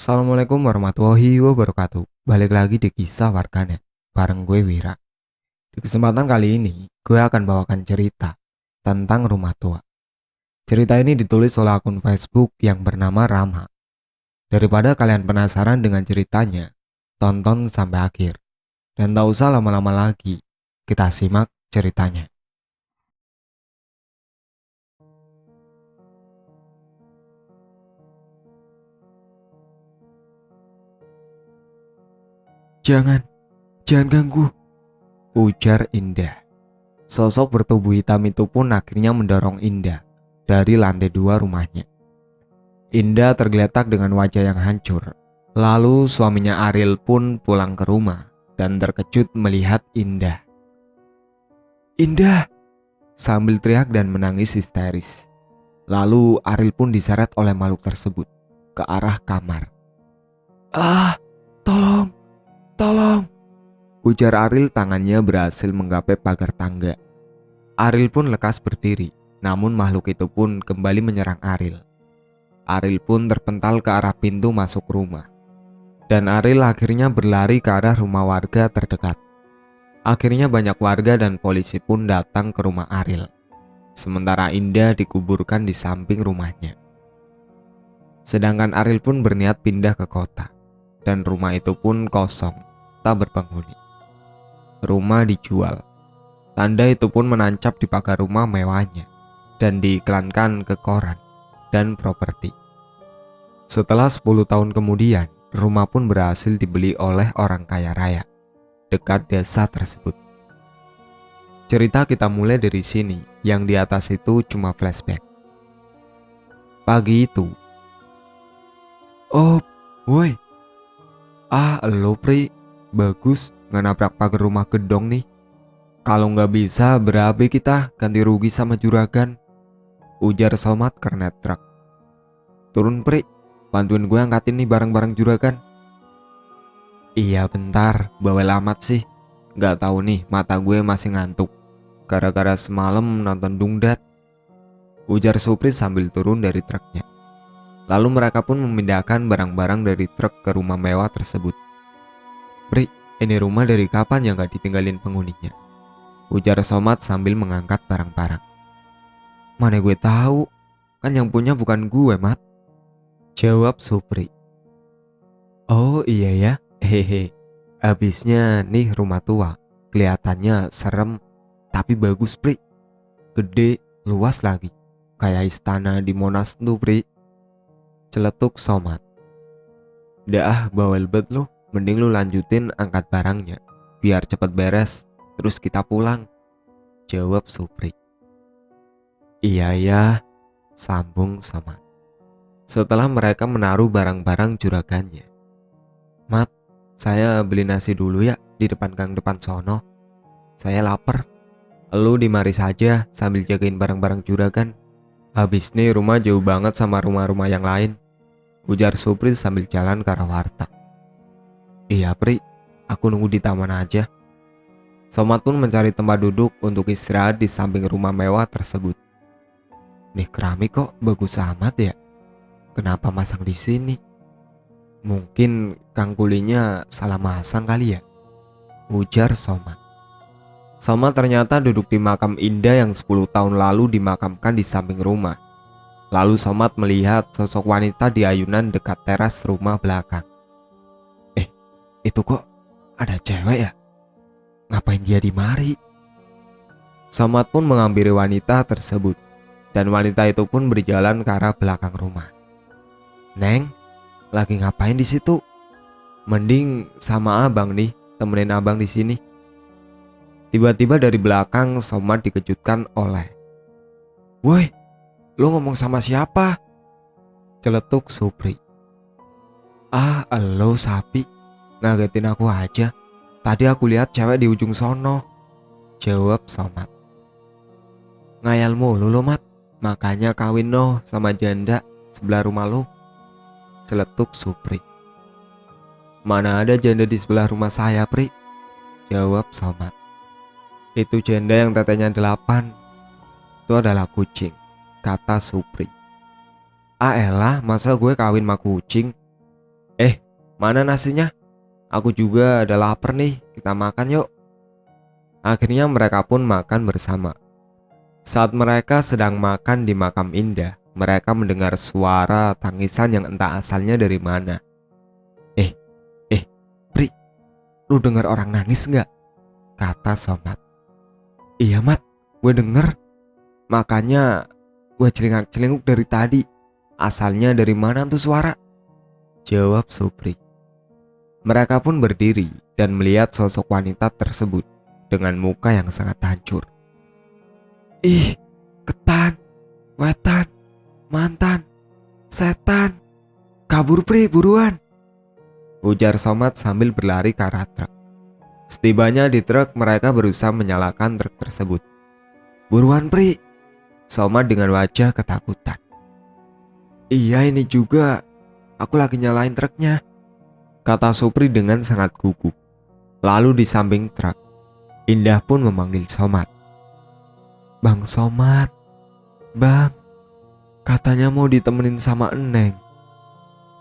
Assalamualaikum warahmatullahi wabarakatuh. Balik lagi di kisah warganet bareng gue Wira. Di kesempatan kali ini, gue akan bawakan cerita tentang rumah tua. Cerita ini ditulis oleh akun Facebook yang bernama Rama. Daripada kalian penasaran dengan ceritanya, tonton sampai akhir. Dan tak usah lama-lama lagi, kita simak ceritanya. Jangan, jangan ganggu, ujar Indah. Sosok bertubuh hitam itu pun akhirnya mendorong Indah dari lantai 2 rumahnya. Indah tergeletak dengan wajah yang hancur. Lalu suaminya Ariel pun pulang ke rumah dan terkejut melihat Indah. Indah! Sambil teriak dan menangis histeris. Lalu Ariel pun diseret oleh makhluk tersebut ke arah kamar. Ah, tolong, tolong! Ujar Ariel, tangannya berhasil menggapai pagar tangga. Ariel pun lekas berdiri, namun makhluk itu pun kembali menyerang Ariel. Ariel pun terpental ke arah pintu masuk rumah. Dan Ariel akhirnya berlari ke arah rumah warga terdekat. Akhirnya banyak warga dan polisi pun datang ke rumah Ariel. Sementara Indah dikuburkan di samping rumahnya. Sedangkan Ariel pun berniat pindah ke kota. Dan rumah itu pun kosong, tak berpenghuni. Rumah dijual. Tanda itu pun menancap di pagar rumah mewahnya dan diiklankan ke koran dan properti. Setelah 10 tahun kemudian, rumah pun berhasil dibeli oleh orang kaya raya dekat desa tersebut. Cerita kita mulai dari sini, yang di atas itu cuma flashback. Pagi itu, oh, woi, elo Pri, bagus nggak nabrak pagar rumah gedong nih. Kalau nggak bisa berabe kita ganti rugi sama juragan, ujar Somad kernet truk. Turun Pri, bantuin gue angkatin nih barang-barang juragan. Iya bentar, bawel amat sih. Gak tahu nih, mata gue masih ngantuk gara-gara semalam nonton Dungdat, ujar Supri sambil turun dari truknya. Lalu mereka pun memindahkan barang-barang dari truk ke rumah mewah tersebut. Pri, ini rumah dari kapan ya gak ditinggalin penghuninya, ujar Somad sambil mengangkat barang-barang. Mana gue tahu, kan yang punya bukan gue, Mat, jawab Supri. Oh iya ya, hehe. Habisnya nih rumah tua, kelihatannya serem tapi bagus Pri. Gede, luas lagi, kayak istana di Monas tuh Pri, celetuk Somad. Dah bawel bet lu, mending lu lanjutin angkat barangnya biar cepet beres, terus kita pulang, jawab Supri. Iya ya, sambung Somad. Setelah mereka menaruh barang-barang juragannya. Mat, saya beli nasi dulu ya di depan gang depan sono. Saya lapar. Lu di mari saja sambil jagain barang-barang juragan. Habis nih rumah jauh banget sama rumah-rumah yang lain, ujar Supri sambil jalan ke arah warteg. Iya Pri, aku nunggu di taman aja. Somad pun mencari tempat duduk untuk istirahat di samping rumah mewah tersebut. Nih keramik kok bagus amat ya. Kenapa masang di sini? Mungkin Kang Kulinya salah masang kali ya, ujar Somad. Somad ternyata duduk di makam Indah yang 10 tahun lalu dimakamkan di samping rumah. Lalu Somad melihat sosok wanita di ayunan dekat teras rumah belakang. Itu kok ada cewek ya? Ngapain dia di mari? Somad pun menghampiri wanita tersebut, dan wanita itu pun berjalan ke arah belakang rumah. Neng, lagi ngapain di situ? Mending sama abang nih, temenin abang di sini. Tiba-tiba dari belakang Somad dikejutkan oleh, woi, lu ngomong sama siapa? Celetuk Supri. Elo sapi, ngagetin aku aja. Tadi aku lihat cewek di ujung sono, jawab Somad. Ngayal mulu lo Mat, makanya kawin noh sama janda sebelah rumah lo, celetuk Supri. Mana ada janda di sebelah rumah saya Pri, jawab Somad. Itu janda yang tetenya 8. Itu adalah kucing, kata Supri. Elah, masa gue kawin sama kucing? Mana nasinya? Aku juga ada lapar nih, kita makan yuk. Akhirnya mereka pun makan bersama. Saat mereka sedang makan di makam Indah, mereka mendengar suara tangisan yang entah asalnya dari mana. Eh, Pri, lu dengar orang nangis nggak? Kata Somad. Iya Mat, gue denger. Makanya gue celingak-celinguk dari tadi. Asalnya dari mana tuh suara? Jawab Supri. Mereka pun berdiri dan melihat sosok wanita tersebut dengan muka yang sangat hancur. Ih, ketan, wetan, mantan, setan. Kabur Pri, buruan, ujar Somad sambil berlari ke arah truk. Setibanya di truk, mereka berusaha menyalakan truk tersebut. Buruan Pri, Somad dengan wajah ketakutan. Iya ini juga, aku lagi nyalain truknya, kata Supri dengan sangat gugup. Lalu di samping truk, Indah pun memanggil Somad. Bang Somad, bang, katanya mau ditemenin sama Eneng,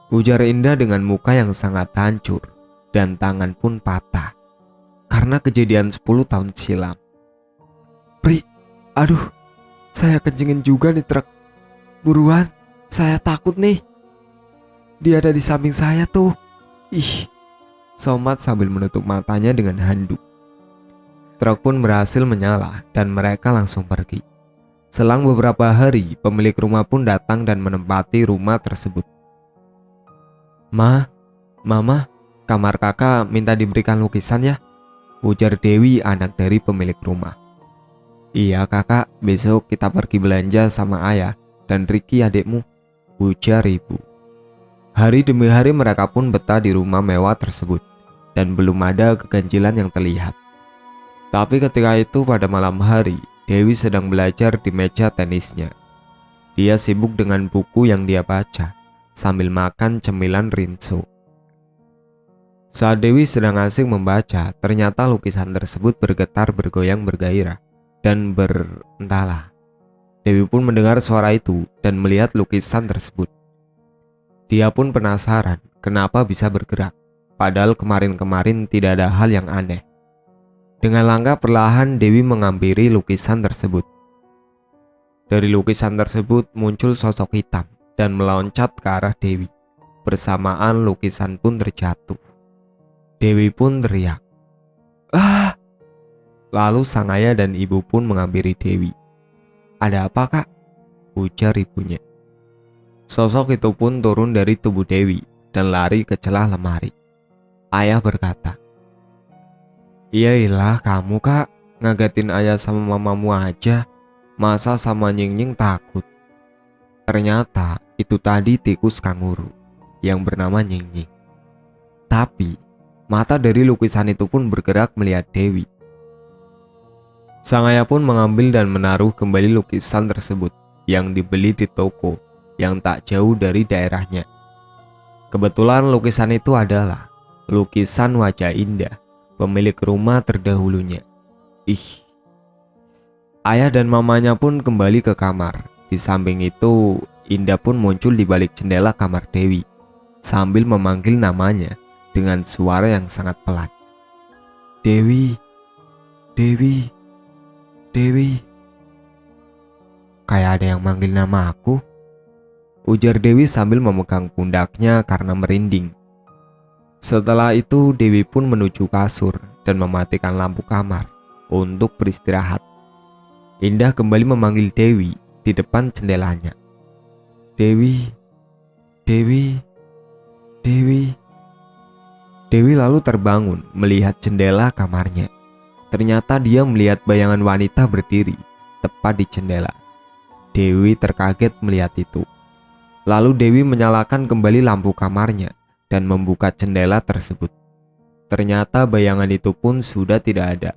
ujar Indah dengan muka yang sangat hancur dan tangan pun patah karena kejadian 10 tahun silam. Pri, aduh, saya kencingin juga nih truk. Buruan, saya takut nih. Dia ada di samping saya tuh. Ih, Somad sambil menutup matanya dengan handuk. Truk pun berhasil menyala dan mereka langsung pergi. Selang beberapa hari, pemilik rumah pun datang dan menempati rumah tersebut. Mama, kamar kakak minta diberikan lukisan ya, ujar Dewi, anak dari pemilik rumah. Iya kakak, besok kita pergi belanja sama ayah dan Ricky adikmu, ujar ibu. Hari demi hari mereka pun betah di rumah mewah tersebut dan belum ada keganjilan yang terlihat. Tapi ketika itu pada malam hari, Dewi sedang belajar di meja tenisnya. Dia sibuk dengan buku yang dia baca sambil makan cemilan rinso. Saat Dewi sedang asik membaca, ternyata lukisan tersebut bergetar bergoyang bergairah dan berentahlah. Dewi pun mendengar suara itu dan melihat lukisan tersebut. Dia pun penasaran kenapa bisa bergerak, padahal kemarin-kemarin tidak ada hal yang aneh. Dengan langkah perlahan Dewi menghampiri lukisan tersebut. Dari lukisan tersebut muncul sosok hitam dan meloncat ke arah Dewi. Bersamaan lukisan pun terjatuh. Dewi pun teriak, "Ah!" Lalu sang ayah dan ibu pun menghampiri Dewi. "Ada apa kak?" ujar ibunya. Sosok itu pun turun dari tubuh Dewi dan lari ke celah lemari. Ayah berkata, "Iyalah kamu kak, ngagetin ayah sama mamamu aja, masa sama Nying-Nying takut?" Ternyata itu tadi tikus kanguru yang bernama Nying-Nying. Tapi mata dari lukisan itu pun bergerak melihat Dewi. Sang ayah pun mengambil dan menaruh kembali lukisan tersebut yang dibeli di toko yang tak jauh dari daerahnya. Kebetulan lukisan itu adalah lukisan wajah Indah, pemilik rumah terdahulunya. Ih. Ayah dan mamanya pun kembali ke kamar. Di samping itu, Indah pun muncul di balik jendela kamar Dewi sambil memanggil namanya dengan suara yang sangat pelan. "Dewi, Dewi, Dewi." "Kayak ada yang manggil nama aku," ujar Dewi sambil memegang pundaknya karena merinding. Setelah itu Dewi pun menuju kasur dan mematikan lampu kamar untuk beristirahat. Indah kembali memanggil Dewi di depan jendelanya. "Dewi, Dewi, Dewi." Dewi lalu terbangun melihat jendela kamarnya. Ternyata dia melihat bayangan wanita berdiri tepat di jendela. Dewi terkaget melihat itu. Lalu Dewi menyalakan kembali lampu kamarnya dan membuka jendela tersebut. Ternyata bayangan itu pun sudah tidak ada.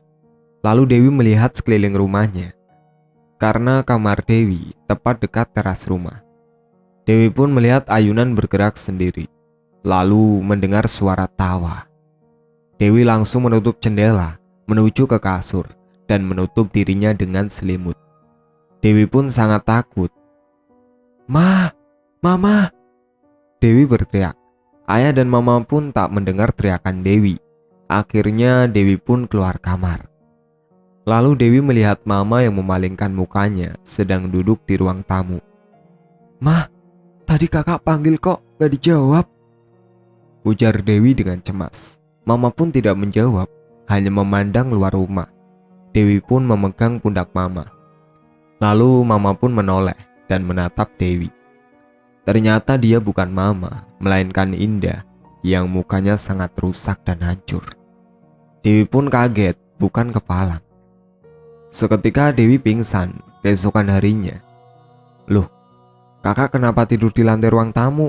Lalu Dewi melihat sekeliling rumahnya. Karena kamar Dewi tepat dekat teras rumah. Dewi pun melihat ayunan bergerak sendiri. Lalu mendengar suara tawa. Dewi langsung menutup jendela, menuju ke kasur, dan menutup dirinya dengan selimut. Dewi pun sangat takut. Mama!" Dewi berteriak. Ayah dan mama pun tak mendengar teriakan Dewi. Akhirnya Dewi pun keluar kamar. Lalu Dewi melihat mama yang memalingkan mukanya sedang duduk di ruang tamu. "Mah, tadi kakak panggil kok gak dijawab?" ujar Dewi dengan cemas. Mama pun tidak menjawab, hanya memandang luar rumah. Dewi pun memegang pundak mama. Lalu mama pun menoleh dan menatap Dewi. Ternyata dia bukan mama, melainkan Indah yang mukanya sangat rusak dan hancur. Dewi pun kaget, bukan kepalang. Seketika Dewi pingsan. Keesokan harinya, "Loh, kakak kenapa tidur di lantai ruang tamu?"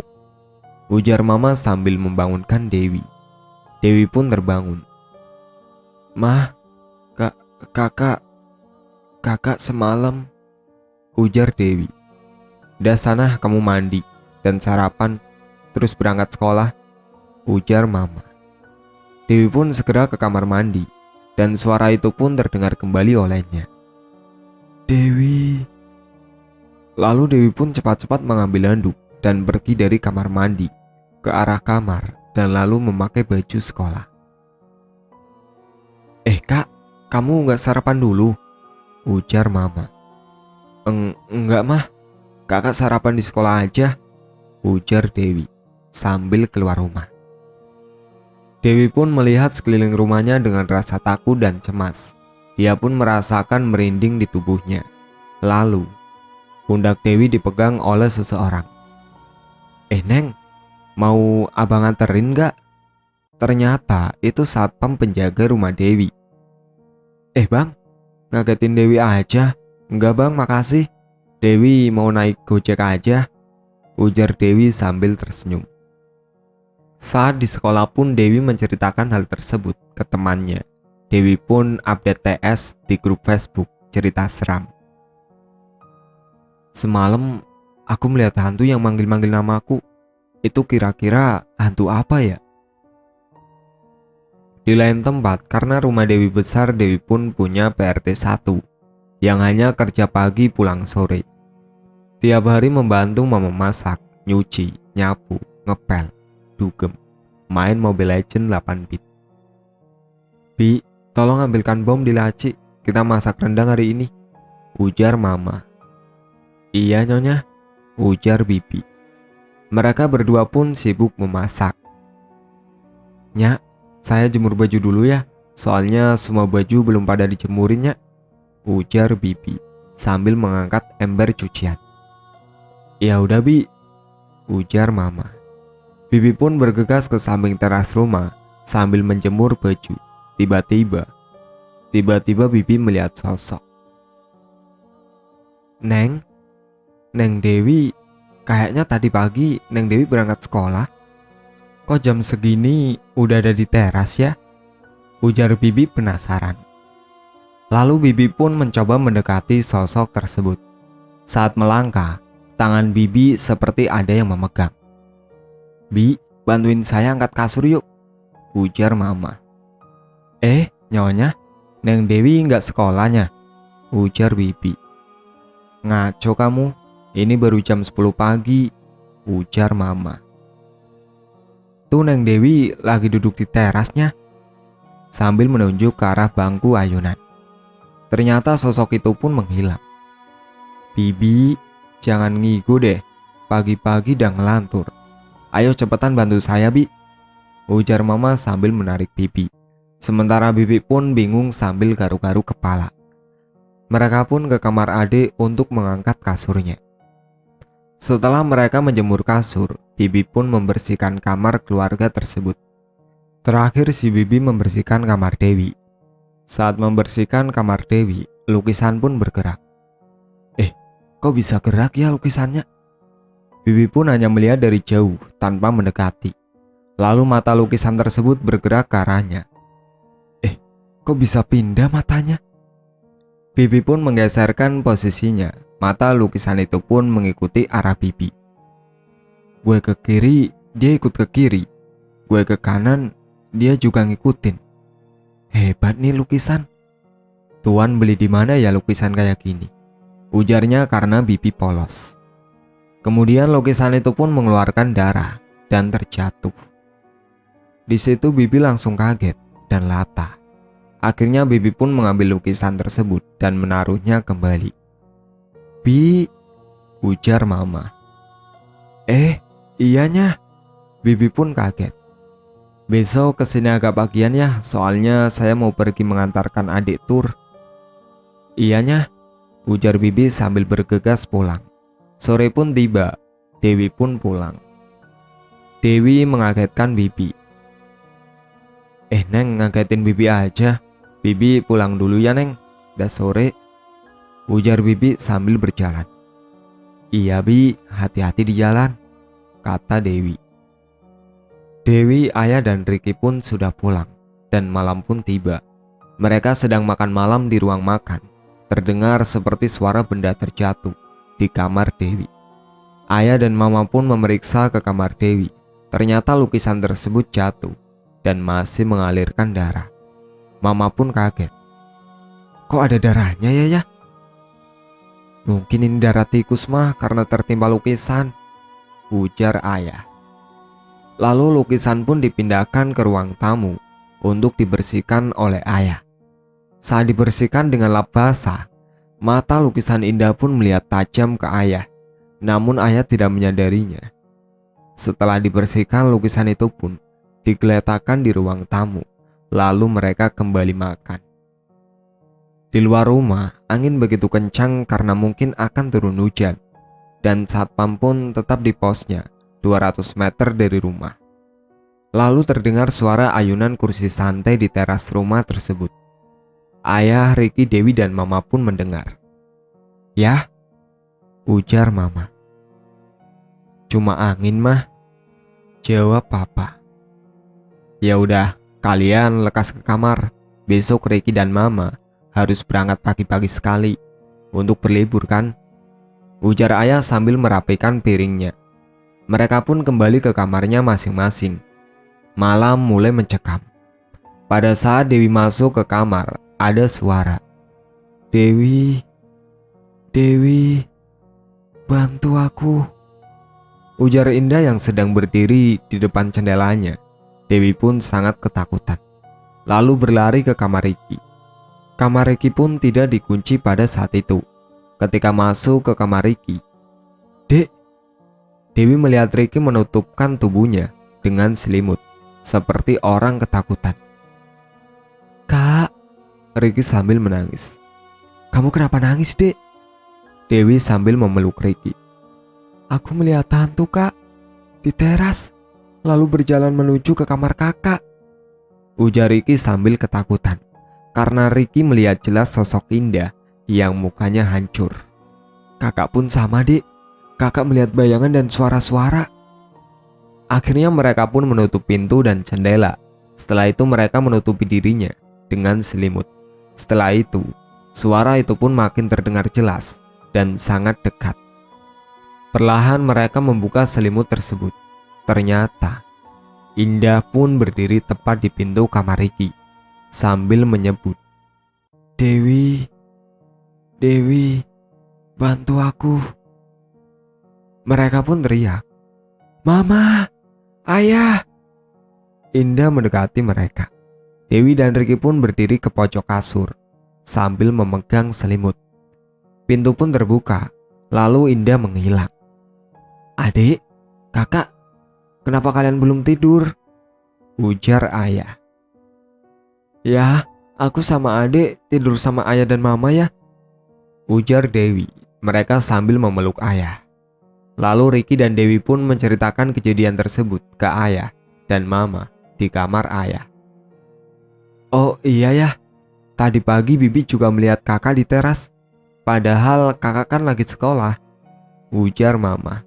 ujar mama sambil membangunkan Dewi. Dewi pun terbangun. "Mah, kakak semalam," ujar Dewi. "Dah sana kamu mandi dan sarapan, terus berangkat sekolah," ujar mama. Dewi pun segera ke kamar mandi dan suara itu pun terdengar kembali olehnya. "Dewi." Lalu Dewi pun cepat-cepat mengambil handuk dan pergi dari kamar mandi ke arah kamar dan lalu memakai baju sekolah. Kak, kamu nggak sarapan dulu?" ujar mama. Enggak mah, kakak sarapan di sekolah aja," ujar Dewi sambil keluar rumah. Dewi pun melihat sekeliling rumahnya dengan rasa takut dan cemas. Dia pun merasakan merinding di tubuhnya. Lalu, pundak Dewi dipegang oleh seseorang. Neng, mau abang anterin gak?" Ternyata itu satpam penjaga rumah Dewi. Bang, ngagetin Dewi aja." "Enggak bang, makasih. Dewi mau naik gojek aja," ujar Dewi sambil tersenyum. Saat di sekolah pun Dewi menceritakan hal tersebut ke temannya. Dewi pun update TS di grup Facebook cerita seram. "Semalam aku melihat hantu yang manggil-manggil namaku. Itu kira-kira hantu apa ya?" Di lain tempat, karena rumah Dewi besar, Dewi pun punya PRT 1 yang hanya kerja pagi pulang sore. Tiap hari membantu mama masak, nyuci, nyapu, ngepel, dugem, main Mobile Legends 8 bit. "Bi, tolong ambilkan bom di laci, kita masak rendang hari ini," ujar mama. "Iya nyonya," ujar bibi. Mereka berdua pun sibuk memasak. "Nyak, saya jemur baju dulu ya, soalnya semua baju belum pada dijemurin, Nyak," ujar bibi sambil mengangkat ember cucian. "Ya udah Bi," ujar mama. Bibi pun bergegas ke samping teras rumah sambil menjemur baju. Tiba-tiba Bibi melihat sosok. Neng Dewi, kayaknya tadi pagi Neng Dewi berangkat sekolah. Kok jam segini udah ada di teras ya?" ujar Bibi penasaran. Lalu Bibi pun mencoba mendekati sosok tersebut. Saat melangkah, tangan Bibi seperti ada yang memegang. "Bi, bantuin saya angkat kasur yuk," ujar mama. Nyonya, Neng Dewi nggak sekolahnya," ujar Bibi. "Ngaco kamu, ini baru jam 10 pagi," ujar mama. "Tuh Neng Dewi lagi duduk di terasnya," sambil menunjuk ke arah bangku ayunan. Ternyata sosok itu pun menghilang. "Bibi, jangan ngigo deh, pagi-pagi udah ngelantur. Ayo cepetan bantu saya Bi," ujar mama sambil menarik Bibi. Sementara Bibi pun bingung sambil garu-garu kepala. Mereka pun ke kamar adik untuk mengangkat kasurnya. Setelah mereka menjemur kasur, Bibi pun membersihkan kamar keluarga tersebut. Terakhir si Bibi membersihkan kamar Dewi. Saat membersihkan kamar Dewi, lukisan pun bergerak. Kok bisa gerak ya lukisannya?" Bibi pun hanya melihat dari jauh tanpa mendekati. Lalu mata lukisan tersebut bergerak ke arahnya. Kok bisa pindah matanya?" Bibi pun menggeserkan posisinya. Mata lukisan itu pun mengikuti arah Bibi. Gue ke kiri, dia ikut ke kiri. Gue ke kanan, dia juga ngikutin. Hebat nih lukisan. "Tuan beli di mana ya lukisan kayak gini?" ujarnya karena Bibi polos. Kemudian lukisan itu pun mengeluarkan darah. dan terjatuh. Di situ Bibi langsung kaget dan latah. Akhirnya Bibi pun mengambil lukisan tersebut dan menaruhnya kembali. "Bi," ujar Mama. Iyanya." Bibi pun kaget. "Besok kesini agak pagian ya, soalnya saya mau pergi mengantarkan adik tur." "Iyanya," ujar Bibi sambil bergegas pulang. Sore pun tiba, Dewi pun pulang. Dewi mengagetkan Bibi. Neng, ngagetin Bibi aja. Bibi pulang dulu ya Neng, udah sore," ujar Bibi sambil berjalan. "Iya Bi, hati-hati di jalan," kata Dewi. Dewi, Ayah dan Riki pun sudah pulang dan malam pun tiba. Mereka sedang makan malam di ruang makan. Terdengar seperti suara benda terjatuh di kamar Dewi. Ayah dan Mama pun memeriksa ke kamar Dewi. Ternyata lukisan tersebut jatuh dan masih mengalirkan darah. Mama pun kaget. "Kok ada darahnya ya? Mungkin ini darah tikus mah karena tertimpa lukisan," ujar Ayah. Lalu lukisan pun dipindahkan ke ruang tamu untuk dibersihkan oleh Ayah. Saat dibersihkan dengan lap basah, mata lukisan Indah pun melihat tajam ke Ayah. Namun Ayah tidak menyadarinya. Setelah dibersihkan, lukisan itu pun digeletakkan di ruang tamu. Lalu mereka kembali makan. Di luar rumah, angin begitu kencang karena mungkin akan turun hujan. Dan satpam pun tetap di posnya 200 meter dari rumah. Lalu terdengar suara ayunan kursi santai di teras rumah tersebut. Ayah, Riki, Dewi, dan Mama pun mendengar. "Ya," ujar Mama. "Cuma angin mah," jawab Papa. "Ya udah, kalian lekas ke kamar. Besok Riki dan Mama harus berangkat pagi-pagi sekali untuk berlibur kan?" ujar Ayah sambil merapikan piringnya. Mereka pun kembali ke kamarnya masing-masing. Malam mulai mencekam. Pada saat Dewi masuk ke kamar, ada suara. Dewi, bantu aku," ujar Indah yang sedang berdiri di depan jendelanya. Dewi pun sangat ketakutan. Lalu berlari ke kamar Riki. Kamar Riki pun tidak dikunci pada saat itu. Ketika masuk ke kamar Riki, "Dek," Dewi melihat Riki menutupkan tubuhnya dengan selimut, seperti orang ketakutan. "Kak," Riki sambil menangis. "Kamu kenapa nangis, Dek?" Dewi sambil memeluk Riki. "Aku melihat hantu, Kak, di teras, lalu berjalan menuju ke kamar kakak," ujar Riki sambil ketakutan, karena Riki melihat jelas sosok Indah yang mukanya hancur. "Kakak pun sama, Dek. Kakak melihat bayangan dan suara-suara." Akhirnya mereka pun menutup pintu dan jendela. Setelah itu mereka menutupi dirinya dengan selimut. Setelah itu, suara itu pun makin terdengar jelas dan sangat dekat. Perlahan mereka membuka selimut tersebut. Ternyata Indah pun berdiri tepat di pintu kamar Riki sambil menyebut, Dewi, bantu aku." Mereka pun teriak, "Mama, Ayah." Indah mendekati mereka. Dewi dan Riki pun berdiri ke pojok kasur sambil memegang selimut. Pintu pun terbuka, lalu Indah menghilang. "Adik, kakak, kenapa kalian belum tidur?" ujar Ayah. "Ya, aku sama adik tidur sama Ayah dan Mama ya," ujar Dewi. Mereka sambil memeluk Ayah. Lalu Riki dan Dewi pun menceritakan kejadian tersebut ke Ayah dan Mama di kamar Ayah. "Oh iya ya, tadi pagi Bibi juga melihat kakak di teras. Padahal kakak kan lagi sekolah," ujar Mama.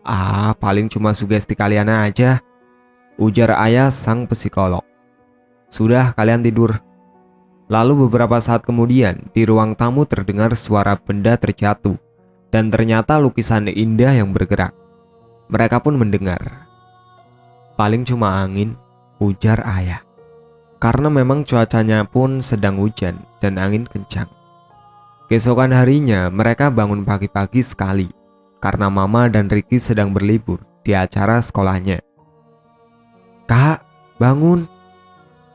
"Ah, paling cuma sugesti kalian aja," ujar Ayah sang psikolog. "Sudah, kalian tidur." Lalu beberapa saat kemudian di ruang tamu terdengar suara benda terjatuh. Dan ternyata lukisan Indah yang bergerak. Mereka pun mendengar. "Paling cuma angin," ujar Ayah. Karena memang cuacanya pun sedang hujan dan angin kencang. Keesokan harinya mereka bangun pagi-pagi sekali karena Mama dan Riki sedang berlibur di acara sekolahnya. "Kak, bangun.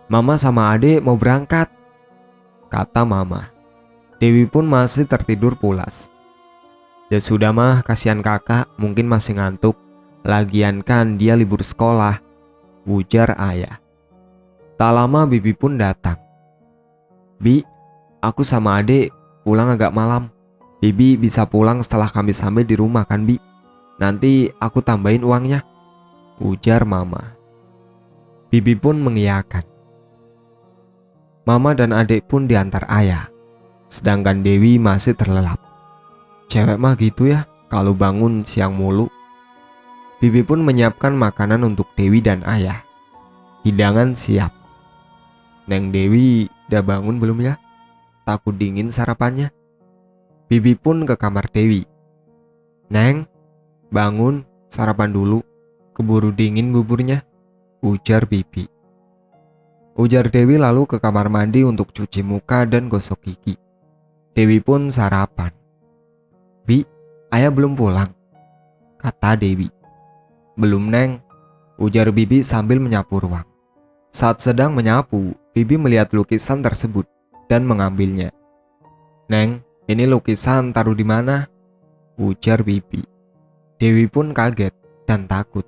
Mama sama adik mau berangkat," kata mama. Dewi pun masih tertidur pulas. "Ya sudah mah, kasihan kakak, mungkin masih ngantuk. Lagian kan dia libur sekolah," ujar ayah. Tak lama Bibi pun datang. "Bi, aku sama adik pulang agak malam. Bibi bisa pulang setelah kami sampai di rumah kan Bi? Nanti aku tambahin uangnya," ujar mama. Bibi pun mengiyakan. Mama dan adik pun diantar ayah, sedangkan Dewi masih terlelap. Cewek mah gitu ya, kalau bangun siang mulu. Bibi pun menyiapkan makanan untuk Dewi dan ayah. Hidangan siap. "Neng Dewi udah bangun belum ya? Takut dingin sarapannya." Bibi pun ke kamar Dewi. "Neng, bangun, sarapan dulu. Keburu dingin buburnya," ujar Bibi. Ujar Dewi lalu ke kamar mandi untuk cuci muka dan gosok gigi. Dewi pun sarapan. "Bi, ayah belum pulang," kata Dewi. "Belum Neng," ujar Bibi sambil menyapu ruang. Saat sedang menyapu, Bibi melihat lukisan tersebut dan mengambilnya. "Neng, ini lukisan taruh di mana?" ujar Bibi. Dewi pun kaget dan takut.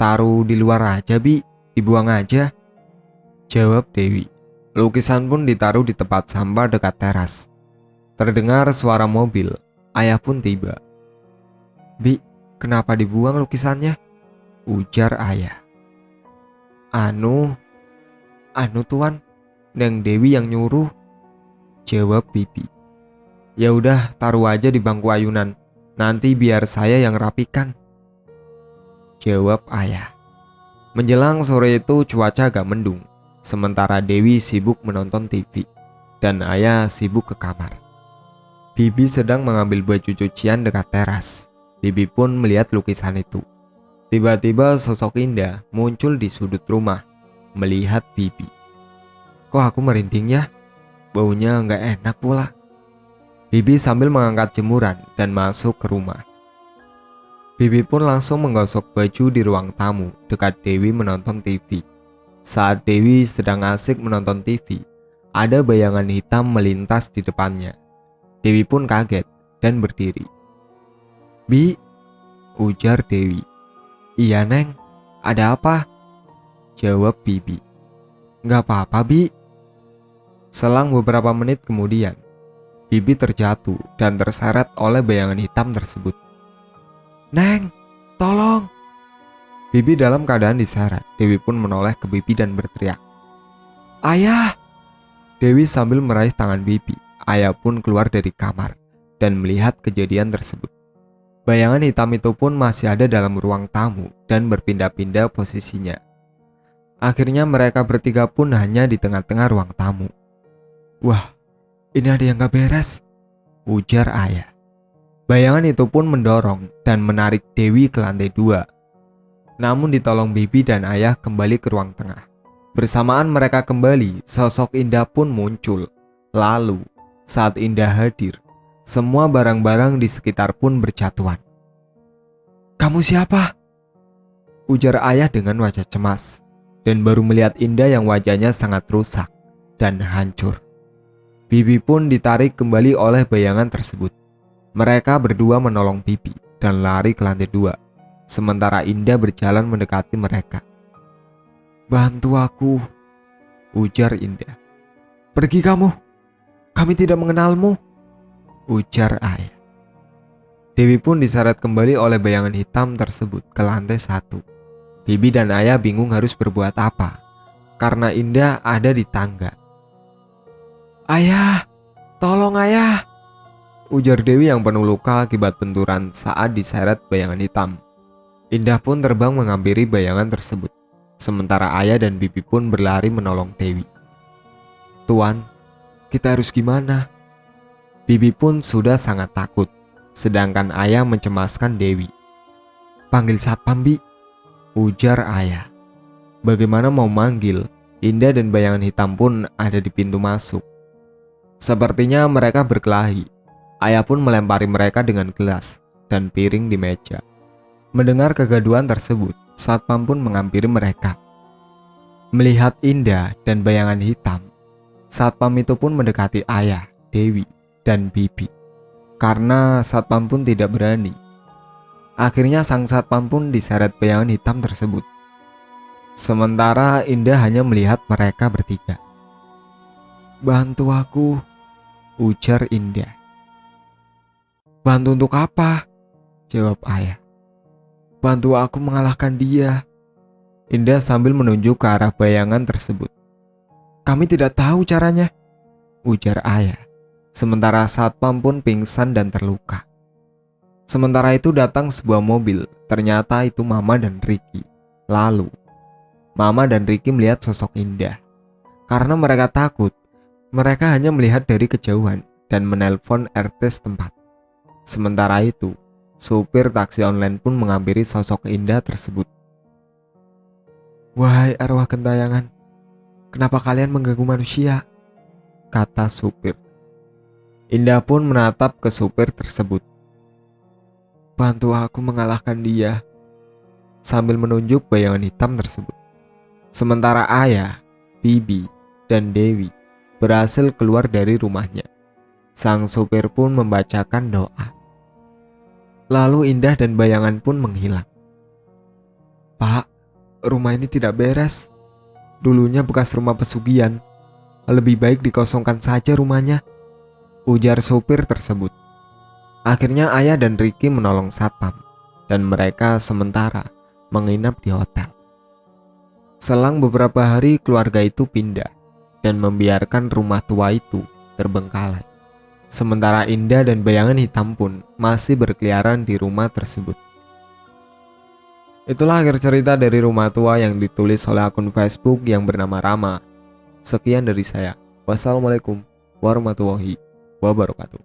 "Taruh di luar aja Bi, dibuang aja," jawab Dewi. Lukisan pun ditaruh di tempat sampah dekat teras. Terdengar suara mobil, ayah pun tiba. "Bi, kenapa dibuang lukisannya?" ujar ayah. Anu tuan, Neng Dewi yang nyuruh," jawab Bibi. "Ya udah, taruh aja di bangku ayunan. Nanti biar saya yang rapikan," jawab ayah. Menjelang sore itu cuaca agak mendung. Sementara Dewi sibuk menonton TV dan ayah sibuk ke kamar. Bibi sedang mengambil baju cucian dekat teras. Bibi pun melihat lukisan itu. Tiba-tiba sosok Indah muncul di sudut rumah, melihat Bibi. "Kok aku merinding ya? Baunya nggak enak pula." Bibi sambil mengangkat jemuran dan masuk ke rumah. Bibi pun langsung menggosok baju di ruang tamu dekat Dewi menonton TV. Saat Dewi sedang asik menonton TV, ada bayangan hitam melintas di depannya. Dewi pun kaget dan berdiri. "Bi," ujar Dewi. "Iya Neng, ada apa?" jawab Bibi. "Nggak apa-apa Bi." Selang beberapa menit kemudian, Bibi terjatuh dan terseret oleh bayangan hitam tersebut. "Neng, tolong!" Bibi dalam keadaan diseret. Dewi pun menoleh ke Bibi dan berteriak, "Ayah!" Dewi sambil meraih tangan Bibi. Ayah pun keluar dari kamar dan melihat kejadian tersebut. Bayangan hitam itu pun masih ada dalam ruang tamu dan berpindah-pindah posisinya. Akhirnya mereka bertiga pun hanya di tengah-tengah ruang tamu. "Wah, ini ada yang gak beres," ujar ayah. Bayangan itu pun mendorong dan menarik Dewi ke lantai 2. Namun ditolong Bibi dan ayah kembali ke ruang tengah. Bersamaan mereka kembali, sosok Indah pun muncul. Lalu, saat Indah hadir, semua barang-barang di sekitar pun berjatuhan. "Kamu siapa?" ujar ayah dengan wajah cemas, dan baru melihat Indah yang wajahnya sangat rusak dan hancur. Bibi pun ditarik kembali oleh bayangan tersebut. Mereka berdua menolong Bibi dan lari ke lantai 2. Sementara Indah berjalan mendekati mereka. "Bantu aku," ujar Indah. "Pergi kamu, kami tidak mengenalmu," ujar ayah. Dewi pun diseret kembali oleh bayangan hitam tersebut ke lantai 1. Bibi dan ayah bingung harus berbuat apa, karena Indah ada di tangga. "Ayah, tolong ayah," ujar Dewi yang penuh luka akibat benturan saat diseret bayangan hitam. Indah pun terbang menghampiri bayangan tersebut. Sementara ayah dan Bibi pun berlari menolong Dewi. "Tuan, kita harus gimana?" Bibi pun sudah sangat takut, sedangkan ayah mencemaskan Dewi. "Panggil satpam Bi," ujar ayah. Bagaimana mau manggil? Indah dan bayangan hitam pun ada di pintu masuk. Sepertinya mereka berkelahi. Ayah pun melempari mereka dengan gelas dan piring di meja. Mendengar kegaduhan tersebut, satpam pun menghampiri mereka. Melihat Indah dan bayangan hitam, satpam itu pun mendekati Ayah, Dewi, dan Bibi. Karena satpam pun tidak berani. Akhirnya sang satpam pun diseret bayangan hitam tersebut. Sementara Indah hanya melihat mereka bertiga. "Bantu aku," ujar Indah. "Bantu untuk apa?" jawab Ayah. "Bantu aku mengalahkan dia." Indah sambil menunjuk ke arah bayangan tersebut. "Kami tidak tahu caranya," ujar Ayah. Sementara satpam pun pingsan dan terluka. Sementara itu datang sebuah mobil. Ternyata itu Mama dan Ricky. Lalu Mama dan Ricky melihat sosok Indah. Karena mereka takut, mereka hanya melihat dari kejauhan dan menelpon RT setempat. Sementara itu, supir taksi online pun menghampiri sosok Indah tersebut. "Wahai arwah gentayangan, kenapa kalian mengganggu manusia?" kata supir. Indah pun menatap ke supir tersebut. "Bantu aku mengalahkan dia," sambil menunjuk bayangan hitam tersebut. Sementara Ayah, Bibi, dan Dewi berhasil keluar dari rumahnya. Sang supir pun membacakan doa. Lalu Indah dan bayangan pun menghilang. "Pak, rumah ini tidak beres. Dulunya bekas rumah pesugihan. Lebih baik dikosongkan saja rumahnya," ujar supir tersebut. Akhirnya Ayah dan Ricky menolong satpam, dan mereka sementara menginap di hotel. Selang beberapa hari keluarga itu pindah dan membiarkan rumah tua itu terbengkalai. Sementara Indah dan bayangan hitam pun masih berkeliaran di rumah tersebut. Itulah akhir cerita dari Rumah Tua yang ditulis oleh akun Facebook yang bernama Rama. Sekian dari saya. Wassalamualaikum warahmatullahi wabarakatuh.